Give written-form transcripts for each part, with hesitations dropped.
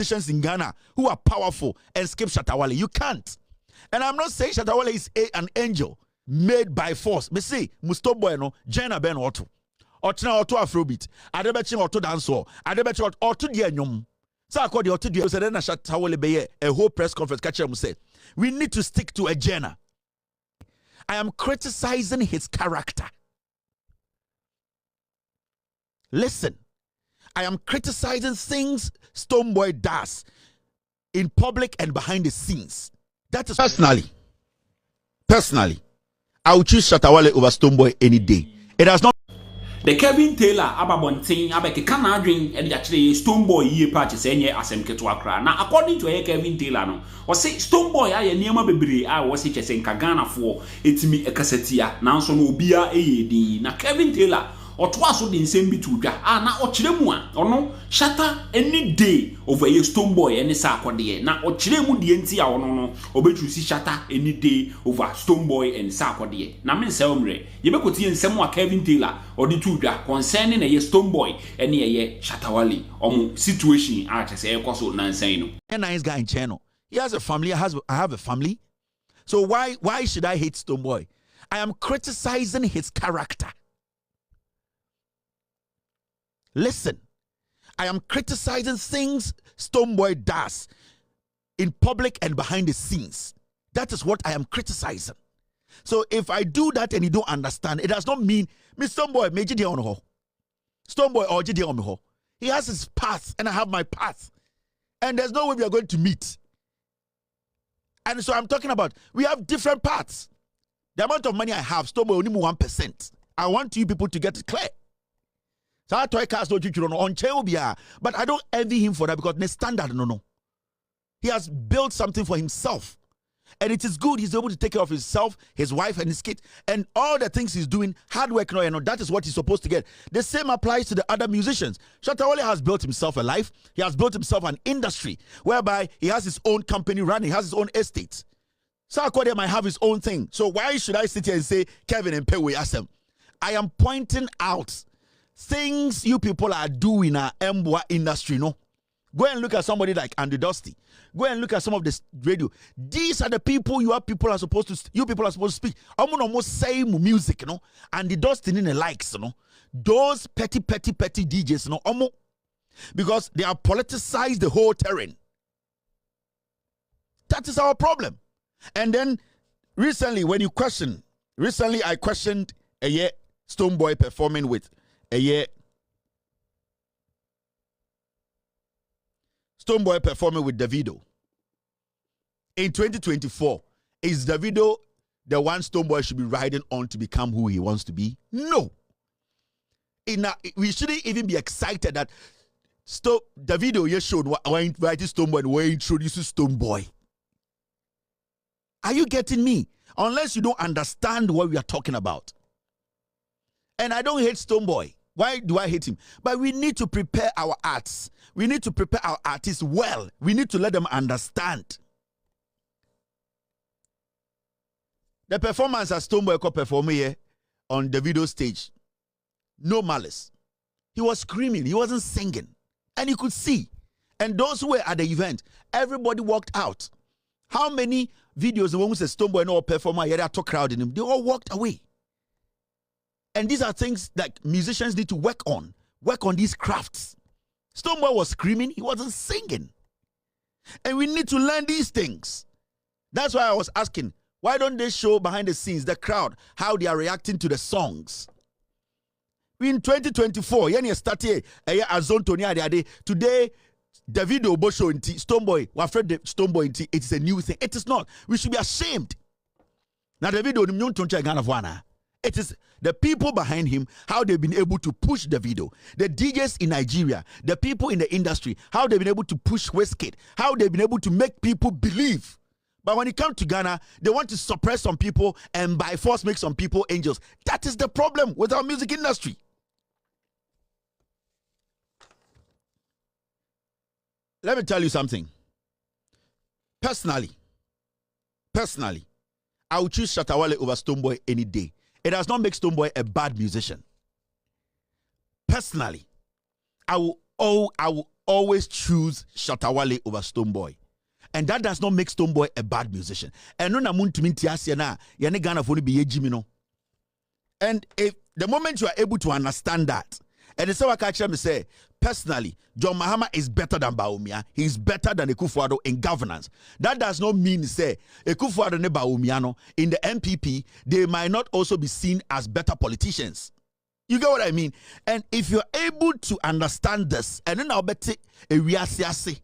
musicians in Ghana who are powerful and skip Shatta Wale. You can't. And I'm not saying Shatta Wale is an angel made by force. Me say, Stonebwoy no, Jenna Ben Otto. Otna Otto Afrobeat. Adebechi Otto dancehall. Adebechi Otto dianyum. So I call the Otto dianyum. So then Shatta Wale be a whole press conference. Catch him say, we need to stick to a Jenna. I am criticizing his character. Listen, I am criticizing things Stonebwoy does in public and behind the scenes. That is personally, I would choose Shatta Wale over Stonebwoy any day. It has not. The Kevin Taylor ababontin abeke kana adwen e de akire Stonebwoy yie pa chese nye asem keto akra na according to Kevin Taylor no o say Stonebwoy aye niema bebre a wo se chese nka Ghana fo etimi ekasatia na nso no obia eyedi na Kevin Taylor oto aso de nsem bi tudwa na okire mu a ono Shatta any day over ye Stonebwoy any sa akode na okire mu de enti a ono no obetrusi Shatta any day over Stonebwoy and sa akode na men se omre ye bekoti nsem a Kevin Taylor odi tudwa concerning ye Stonebwoy any ye Shatta Wale omo situation a chese e koso nansan no A nice guy in channel. He has a family. I have a family. So why should I hate Stonebwoy? I am criticizing his character. Listen, I am criticizing things Stonebwoy does in public and behind the scenes. That is what I am criticizing. So if I do that and you don't understand, it does not mean me Stonebwoy me jide on ho. Stonebwoy or jide on me ho. He has his path and I have my path. And there's no way we are going to meet. And so I'm talking about we have different paths. The amount of money I have, Stonebwoy only 1%. I want you people to get it clear. So I toy cast on Cheobia, but I don't envy him for that because the standard no. He has built something for himself. And it is good he's able to take care of himself, his wife, and his kid, and all the things he's doing, hard work, that is what he's supposed to get. The same applies to the other musicians. Shatta Wale has built himself a life. He has built himself an industry whereby he has his own company running, he has his own estate. Sarkodie might have his own thing. So why should I sit here and say Kevin and Pewe Asem? I am pointing out things you people are doing in our Mbwa industry, no? Go and look at somebody like Andy Dusty. Go and look at some of this radio. These are the people you people are supposed to speak. I'm gonna almost say music, you know, and the Dusty in the likes, you know. Those petty DJs, you know, because they have politicized the whole terrain. That is our problem. And then recently I questioned a year Stonebwoy performing with a year Stonebwoy performing with Davido. In 2024, is Davido the one Stonebwoy should be riding on to become who he wants to be? No. We shouldn't even be excited that Davido just showed why invited Stonebwoy and why introduces Stonebwoy. Are you getting me? Unless you don't understand what we are talking about. And I don't hate Stonebwoy. Why do I hate him? But we need to prepare our arts. We need to prepare our artists well. We need to let them understand. The performance as Stonebwoy performed here on the video stage, no malice. He was screaming. He wasn't singing. And you could see. And those who were at the event, everybody walked out. How many videos the one who said Stonebwoy no performer here that crowd in him? They all walked away. And these are things that musicians need to work on these crafts. Stonebwoy was screaming, he wasn't singing. And we need to learn these things. That's why I was asking, why don't they show behind the scenes, the crowd, how they are reacting to the songs? In 2024, today, Davido Bosho inti Stonebwoy, we're afraid Stonebwoy inti, it is a new thing. It is not. We should be ashamed. Now Davido, it is the people behind him, how they've been able to push the video. The DJs in Nigeria, the people in the industry, how they've been able to push Wizkid, how they've been able to make people believe. But when it comes to Ghana, they want to suppress some people and by force make some people angels. That is the problem with our music industry. Let me tell you something. Personally, I would choose Shatta Wale over Stonebwoy any day. It does not make Stonebwoy a bad musician. Personally, I will always choose Shatta Wale over Stonebwoy. And that does not make Stonebwoy a bad musician. And no namun to minti asiana, yane Ghana for be Jimino. And if the moment you are able to understand that, and the same catcher me say, personally, John Mahama is better than Bawumia. He's better than Akufo-Addo in governance. That does not mean say Akufo-Addo and Bawumia in the MPP, they might not also be seen as better politicians. You get what I mean? And if you're able to understand this, and then I'll bet a reasiasi.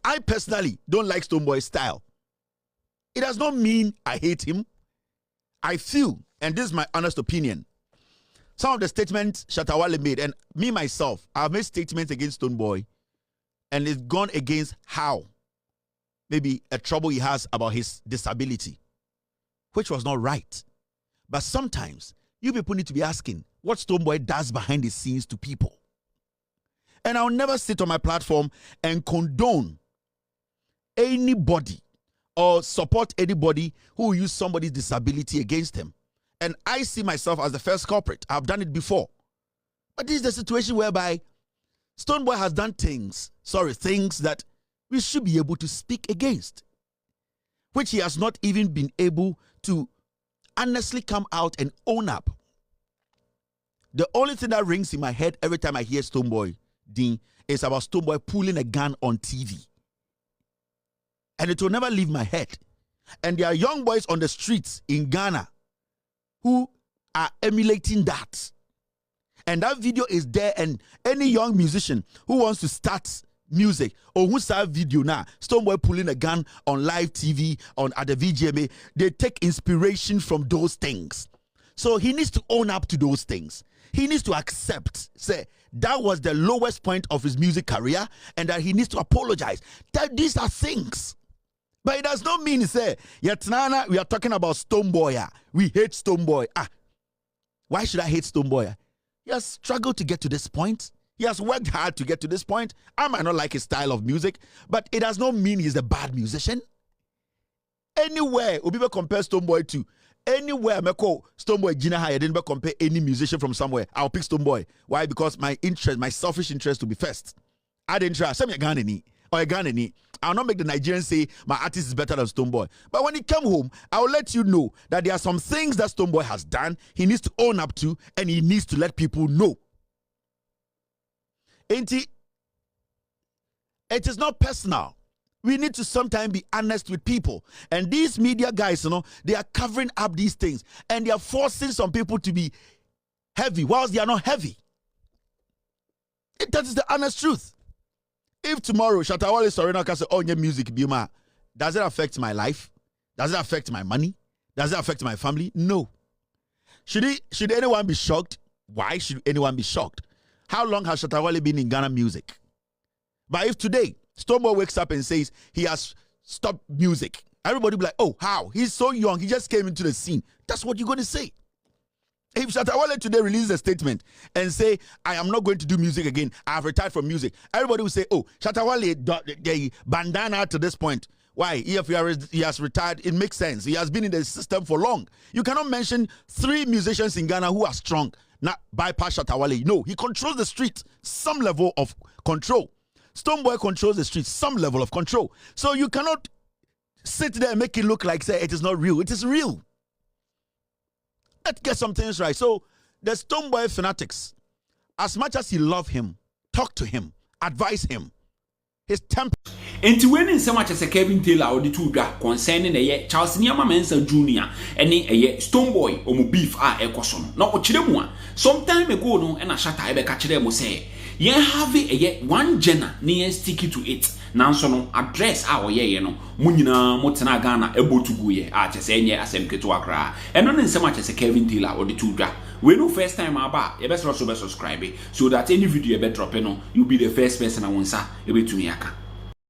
I personally don't like Stonebwoy's style. It does not mean I hate him. I feel, and this is my honest opinion, some of the statements Shatta Wale made, and me myself, I've made statements against Stonebwoy, and it's gone against how maybe a trouble he has about his disability, which was not right. But sometimes you people need to be asking what Stonebwoy does behind the scenes to people. And I'll never sit on my platform and condone anybody or support anybody who will use somebody's disability against him. And I see myself as the first culprit. I've done it before. But this is the situation whereby Stonebwoy has done things that we should be able to speak against, which he has not even been able to honestly come out and own up. The only thing that rings in my head every time I hear Stonebwoy Dean is about Stonebwoy pulling a gun on TV. And it will never leave my head. And there are young boys on the streets in Ghana who are emulating that. And that video is there, and any young musician who wants to start music or who saw a video now, Stonebwoy pulling a gun on live TV, at the VGMA, they take inspiration from those things. So he needs to own up to those things. He needs to accept, say, that was the lowest point of his music career, and that he needs to apologize. That these are things. But it does not mean, say, Yetnana, we are talking about Stonebwoy. We hate Stonebwoy. Why should I hate Stonebwoy? He has struggled to get to this point. He has worked hard to get to this point. I might not like his style of music, but it does not mean he's a bad musician. Anywhere, Obibe compare Stonebwoy to, anywhere I call Stonebwoy Gina High, I didn't compare any musician from somewhere. I'll pick Stonebwoy. Why? Because my interest, my selfish interest to be first. I didn't try. Some Ghanaian or a Ghanaian. I'll not make the Nigerians say my artist is better than Stonebwoy. But when he come home, I'll let you know that there are some things that Stonebwoy has done, he needs to own up to, and he needs to let people know. It is not personal. We need to sometimes be honest with people. And these media guys, they are covering up these things, and they are forcing some people to be heavy, whilst they are not heavy. That is the honest truth. If tomorrow Shatta Wale Sorena can say, oh, your music, Bioma, does it affect my life? Does it affect my money? Does it affect my family? No. Should anyone be shocked? Why should anyone be shocked? How long has Shatta Wale been in Ghana music? But if today Stonebwoy wakes up and says he has stopped music, everybody will be like, oh, how? He's so young. He just came into the scene. That's what you're going to say. If Shatta Wale today releases a statement and say, I am not going to do music again, I have retired from music, everybody will say, oh, Shatta Wale, the bandana to this point. Why? If he has retired, it makes sense. He has been in the system for long. You cannot mention 3 musicians in Ghana who are strong, not bypass Shatta Wale. No, he controls the street, some level of control. Stonebwoy controls the street, some level of control. So you cannot sit there and make it look like, say, it is not real. It is real. Let's get some things right. So the Stonebwoy fanatics, as much as you love him, talk to him, advise him. His temper. Enti when in so much as a Kevin Taylor or the two concerning a Charles Niama Mensa Jr. any a Stonebwoy or beef ekoson. No ochiremwa. Some time ago no and a Shatta ebe kachiremo say. Ye have a one jenna near sticky to it. Nanso no address our ye no munyina motena Ghana ebo to go ye achesenye asem keto akra. And non in so much as a Kevin Taylor or the two we no first time about you best also subscribe so that any video you be dropping no you'll be the first person I want sa ebe to me aka.